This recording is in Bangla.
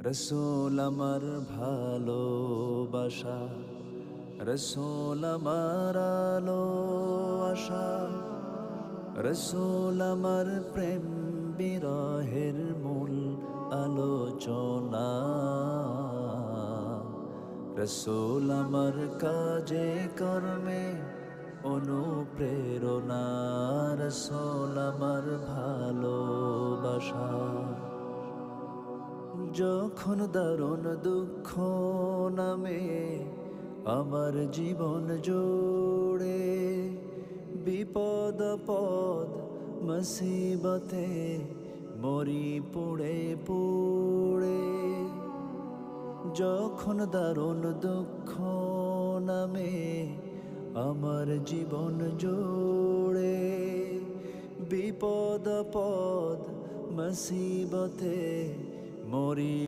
রসূল আমার ভালোবাসা, রসূল আমার আলো আশা, রসূল আমার প্রেম বিরহের মূল আলোচনা। রসূল আমার কাজে কর্মে অনুপ্রেরণা, রসূল আমার ভালোবাসা। যখন দারুণ দুঃখ নামে আমার জীবন জুড়ে, বিপদ আপদ মুসিবতে মরি পুড়ে পুড়ে। যখন দারুণ দুঃখ নামে আমার জীবন জুড়ে, বিপদ আপদ মুসিবতে মরি